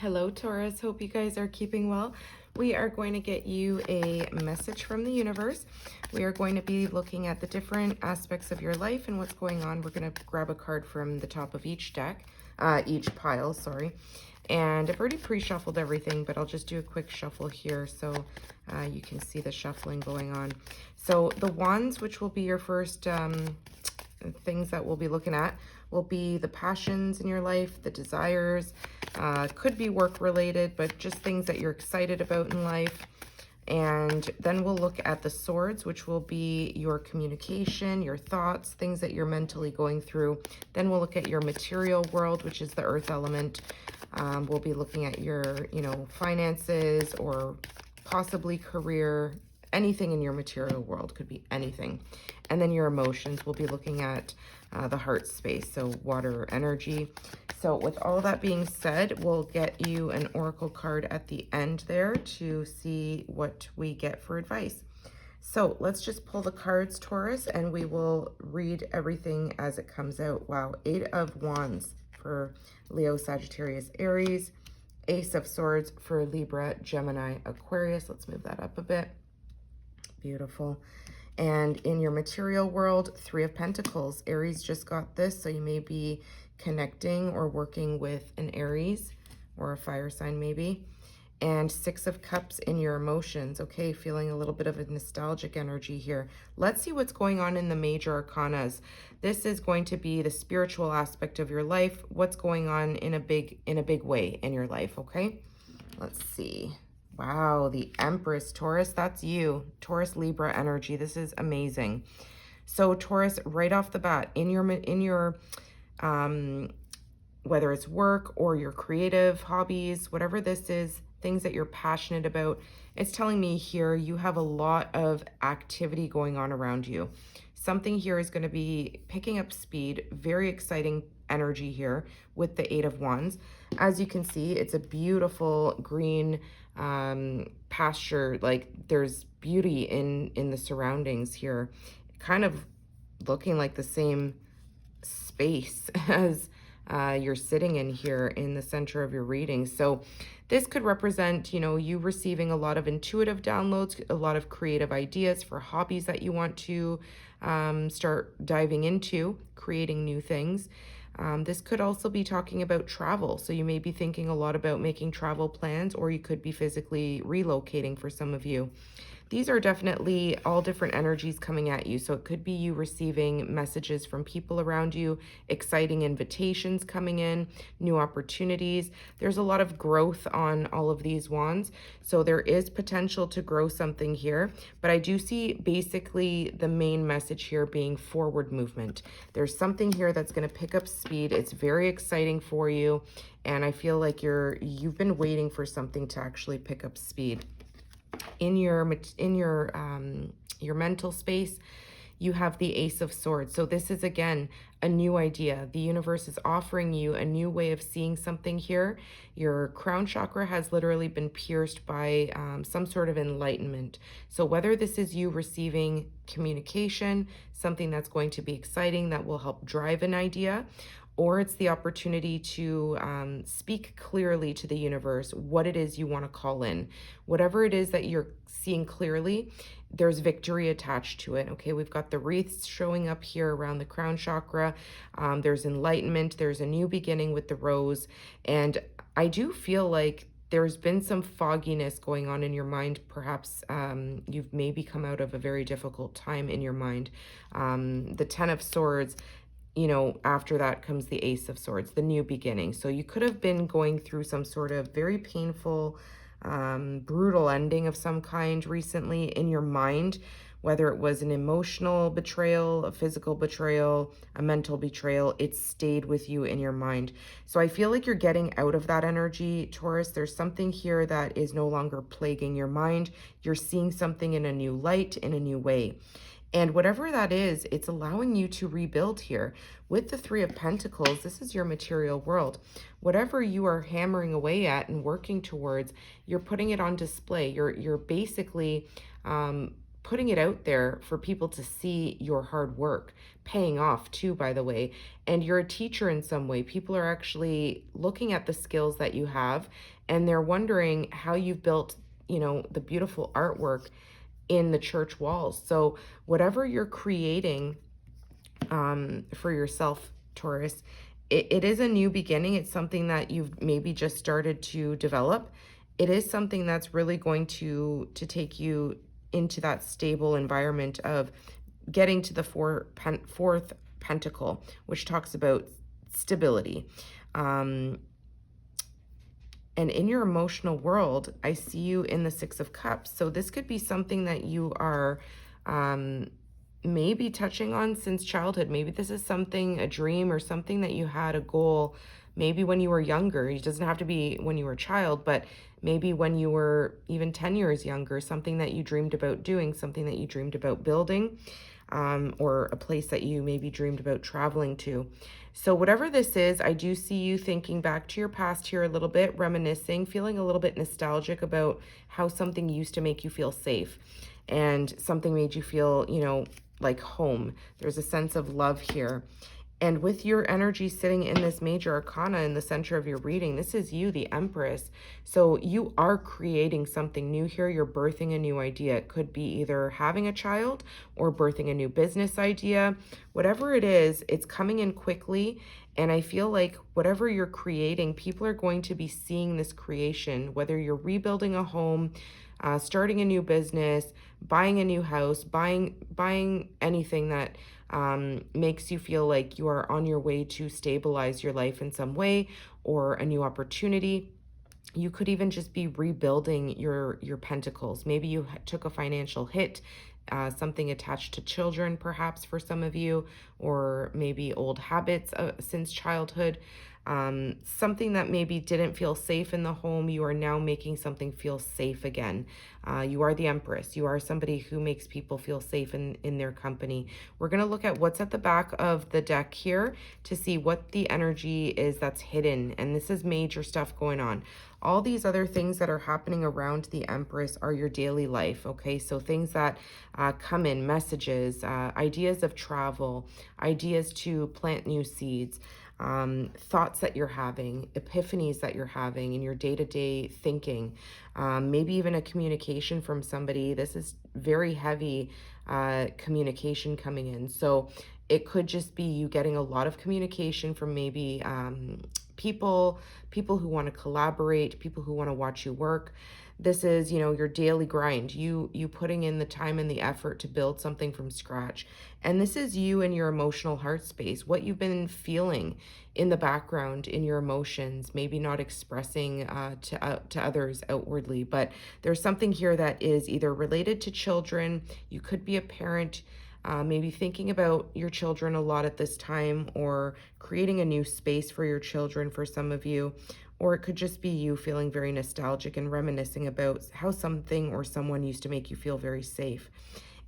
Hello, Taurus. Hope you guys are keeping well. We are going to get you a message from the universe. We are going to be looking at the different aspects of your life and what's going on. We're going to grab a card from the top of each deck, each pile, sorry. And I've already pre-shuffled everything, but I'll just do a quick shuffle here so you can see the shuffling going on. So the wands, which will be your first things that we'll be looking at, will be the passions in your life, the desires, could be work related, but just things that you're excited about in life. And then we'll look at the swords, which will be your communication, your thoughts, things that you're mentally going through. Then we'll look at your material world, which is the earth element. We'll be looking at your, finances or possibly career, anything in your material world, could be anything. And then your emotions, we'll be looking at the heart space, so water energy. So with all that being said, we'll get you an oracle card at the end there to see what we get for advice. So let's just pull the cards, Taurus, and we will read everything as it comes out. Wow, 8 of Wands for Leo, Sagittarius, Aries, Ace of Swords for Libra, Gemini, Aquarius. Let's move that up a bit. Beautiful. And in your material world, 3 of Pentacles. Aries just got this, so you may be connecting or working with an Aries or a fire sign maybe. And 6 of Cups in your emotions. Okay, feeling a little bit of a nostalgic energy here. Let's see what's going on in the major arcanas. This is going to be the spiritual aspect of your life. What's going on in a big way in your life, okay? Let's see. Wow, the Empress, Taurus, that's you. Taurus, Libra energy. This is amazing. So Taurus, right off the bat, in your whether it's work or your creative hobbies, whatever this is, things that you're passionate about, it's telling me here you have a lot of activity going on around you. Something here is going to be picking up speed, very exciting energy here with the 8 of Wands. As you can see, it's a beautiful green pasture. Like there's beauty in the surroundings here, kind of looking like the same space as you're sitting in here in the center of your reading. So this could represent, you receiving a lot of intuitive downloads, a lot of creative ideas for hobbies that you want to start diving into, creating new things. This could also be talking about travel. So you may be thinking a lot about making travel plans, or you could be physically relocating for some of you. These are definitely all different energies coming at you. So it could be you receiving messages from people around you, exciting invitations coming in, new opportunities. There's a lot of growth on all of these wands. So there is potential to grow something here. But I do see basically the main message here being forward movement. There's something here that's going to pick up speed. It's very exciting for you. And I feel like you've been waiting for something to actually pick up speed. In your mental space, you have the Ace of Swords. So this is, again, a new idea. The universe is offering you a new way of seeing something here. Your crown chakra has literally been pierced by some sort of enlightenment. So whether this is you receiving communication, something that's going to be exciting, that will help drive an idea, or it's the opportunity to speak clearly to the universe what it is you want to call in. Whatever it is that you're seeing clearly, there's victory attached to it. Okay, we've got the wreaths showing up here around the crown chakra. There's enlightenment. There's a new beginning with the rose. And I do feel like there's been some fogginess going on in your mind. Perhaps you've maybe come out of a very difficult time in your mind. The 10 of Swords, after that comes the Ace of Swords, the new beginning. So you could have been going through some sort of very painful, brutal ending of some kind recently in your mind, whether it was an emotional betrayal, a physical betrayal, a mental betrayal. It stayed with you in your mind. So I feel like you're getting out of that energy, Taurus. There's something here that is no longer plaguing your mind. You're seeing something in a new light, in a new way. And whatever that is, it's allowing you to rebuild here. With the 3 of Pentacles, this is your material world. Whatever you are hammering away at and working towards, you're putting it on display. You're basically putting it out there for people to see your hard work paying off too, by the way. And you're a teacher in some way. People are actually looking at the skills that you have, and they're wondering how you've built, the beautiful artwork in the church walls. So whatever you're creating for yourself, Taurus, it is a new beginning. It's something that you've maybe just started to develop. It is something that's really going to take you into that stable environment of getting to the fourth pentacle, which talks about stability. And in your emotional world, I see you in the Six of Cups. So this could be something that you are maybe touching on since childhood. Maybe this is something, a dream or something that you had, a goal, maybe when you were younger. It doesn't have to be when you were a child, but maybe when you were even 10 years younger, something that you dreamed about doing, something that you dreamed about building, or a place that you maybe dreamed about traveling to. So whatever this is, I do see you thinking back to your past here a little bit, reminiscing, feeling a little bit nostalgic about how something used to make you feel safe and something made you feel, like home. There's a sense of love here. And with your energy sitting in this major arcana in the center of your reading, this is you, the Empress. So you are creating something new here. You're birthing a new idea. It could be either having a child or birthing a new business idea. Whatever it is, it's coming in quickly. And I feel like whatever you're creating, people are going to be seeing this creation, whether you're rebuilding a home, starting a new business, buying a new house, buying anything that makes you feel like you are on your way to stabilize your life in some way, or a new opportunity. You could even just be rebuilding your pentacles. Maybe you took a financial hit, something attached to children, perhaps for some of you, or maybe old habits since childhood. Something that maybe didn't feel safe in the home, you are now making something feel safe again. You are the Empress. You are somebody who makes people feel safe in their company. We're going to look at what's at the back of the deck here to see what the energy is that's hidden. And this is major stuff going on. All these other things that are happening around the Empress are your daily life, okay? So things that come in, messages, ideas of travel, ideas to plant new seeds, thoughts that you're having, epiphanies that you're having in your day-to-day thinking, maybe even a communication from somebody. This is very heavy communication coming in. So it could just be you getting a lot of communication from maybe people who want to collaborate, people who want to watch you work. This is, your daily grind, you putting in the time and the effort to build something from scratch. And this is you in your emotional heart space, what you've been feeling in the background, in your emotions, maybe not expressing to others outwardly, but there's something here that is either related to children. You could be a parent, maybe thinking about your children a lot at this time, or creating a new space for your children for some of you. Or it could just be you feeling very nostalgic and reminiscing about how something or someone used to make you feel very safe.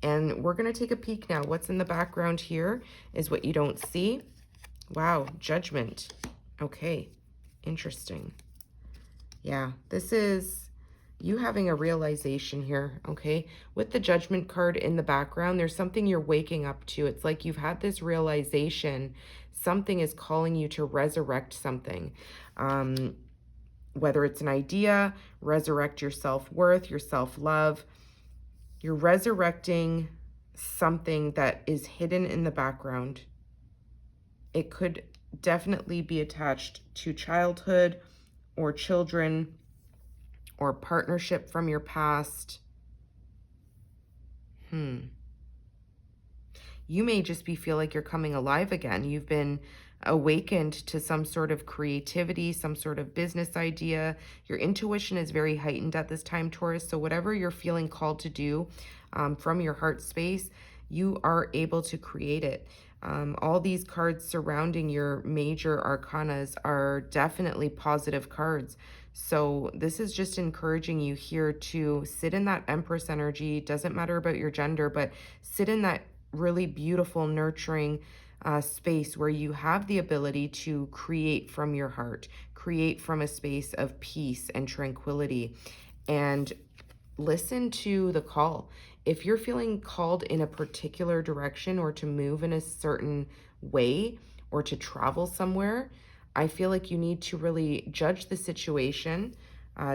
And we're going to take a peek now. What's in the background here is what you don't see. Wow, Judgment. Okay, interesting. Yeah, this is you having a realization here, okay? With the Judgment card in the background, there's something you're waking up to. It's like you've had this realization. Something is calling you to resurrect something. Whether it's an idea, resurrect your self-worth, your self-love. You're resurrecting something that is hidden in the background. It could definitely be attached to childhood or children or partnership from your past. You may just feel like you're coming alive again. You've been awakened to some sort of creativity, some sort of business idea. Your intuition is very heightened at this time, Taurus. So whatever you're feeling called to do from your heart space, you are able to create it. All these cards surrounding your major arcanas are definitely positive cards. So this is just encouraging you here to sit in that Empress energy. Doesn't matter about your gender, but sit in that really beautiful, nurturing space where you have the ability to create from your heart, create from a space of peace and tranquility, and listen to the call. if you're feeling called in a particular direction or to move in a certain way or to travel somewhere, I feel like you need to really judge the situation,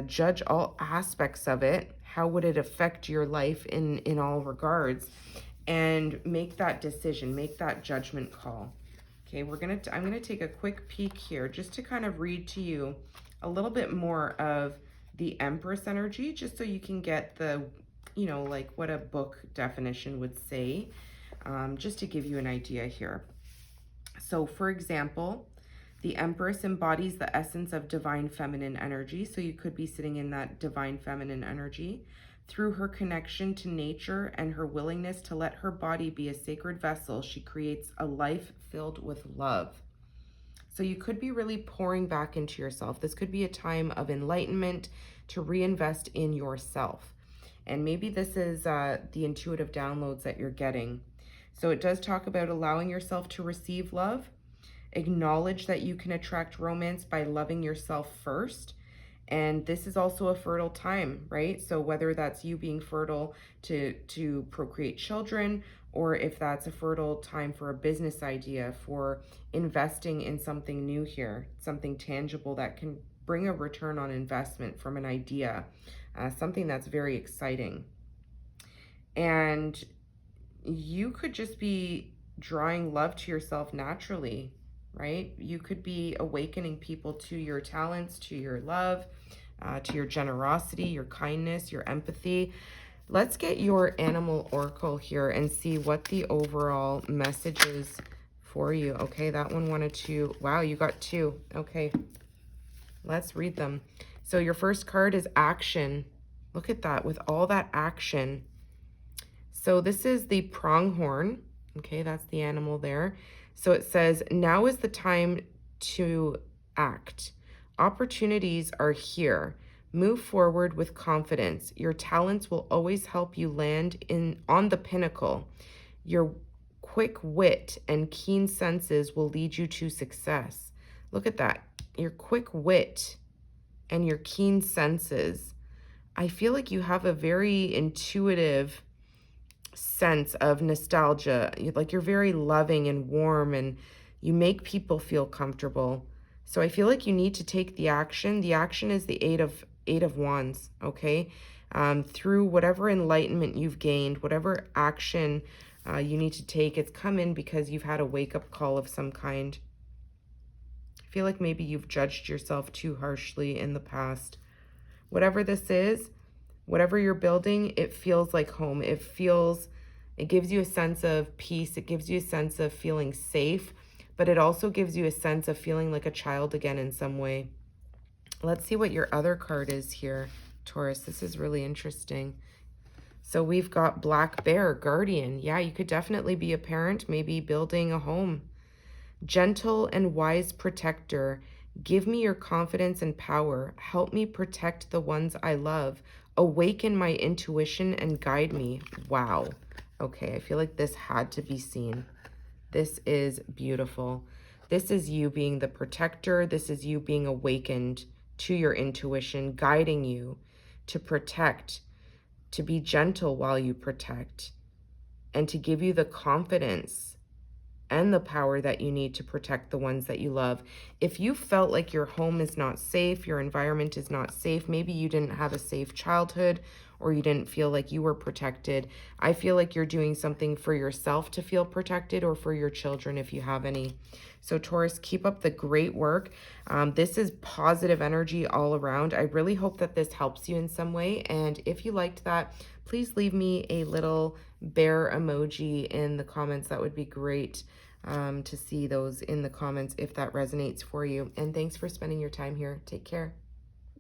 judge all aspects of it. How would it affect your life in all regards? And make that decision, make that judgment call. Okay, I'm gonna take a quick peek here just to kind of read to you a little bit more of the Empress energy, just so you can get the, you know, like what a book definition would say, just to give you an idea here. So for example, the Empress embodies the essence of divine feminine energy. So you could be sitting in that divine feminine energy. Through her connection to nature and her willingness to let her body be a sacred vessel, she creates a life filled with love. So you could be really pouring back into yourself. This could be a time of enlightenment to reinvest in yourself. And maybe this is the intuitive downloads that you're getting. So it does talk about allowing yourself to receive love. Acknowledge that you can attract romance by loving yourself first. And this is also a fertile time, right? So whether that's you being fertile to procreate children, or if that's a fertile time for a business idea, for investing in something new here, something tangible that can bring a return on investment from an idea, something that's very exciting. And you could just be drawing love to yourself naturally, right? You could be awakening people to your talents, to your love, to your generosity, your kindness, your empathy. Let's get your animal oracle here and see what the overall message is for you. Okay, that one wanted to, wow, you got two. Okay, let's read them. So your first card is action. Look at that, with all that action. So this is the pronghorn. Okay, that's the animal there. So it says, now is the time to act. Opportunities are here. Move forward with confidence. Your talents will always help you land on the pinnacle. Your quick wit and keen senses will lead you to success. Look at that. Your quick wit and your keen senses. I feel like you have a very intuitive sense of nostalgia. Like you're very loving and warm, and you make people feel comfortable. So I feel like you need to take the action. The action is the eight of wands, okay? Through whatever enlightenment you've gained, whatever action you need to take, it's come in because you've had a wake-up call of some kind. I feel like maybe you've judged yourself too harshly in the past. Whatever this is, whatever you're building, it feels like home. It gives you a sense of peace. It gives you a sense of feeling safe, but it also gives you a sense of feeling like a child again in some way. Let's see what your other card is here, Taurus. This is really interesting. So we've got Black Bear, Guardian. Yeah, you could definitely be a parent, maybe building a home. Gentle and wise protector. Give me your confidence and power. Help me protect the ones I love. Awaken my intuition and guide me. Wow. Okay, I feel like this had to be seen. This is beautiful. This is you being the protector. This is you being awakened to your intuition, guiding you to protect, to be gentle while you protect, and to give you the confidence and the power that you need to protect the ones that you love. If you felt like your home is not safe, your environment is not safe, maybe you didn't have a safe childhood, or you didn't feel like you were protected, I feel like you're doing something for yourself to feel protected, or for your children if you have any. So Taurus, keep up the great work. This is positive energy all around. I really hope that this helps you in some way. And if you liked that, please leave me a little bear emoji in the comments. That would be great to see those in the comments if that resonates for you. And thanks for spending your time here. Take care.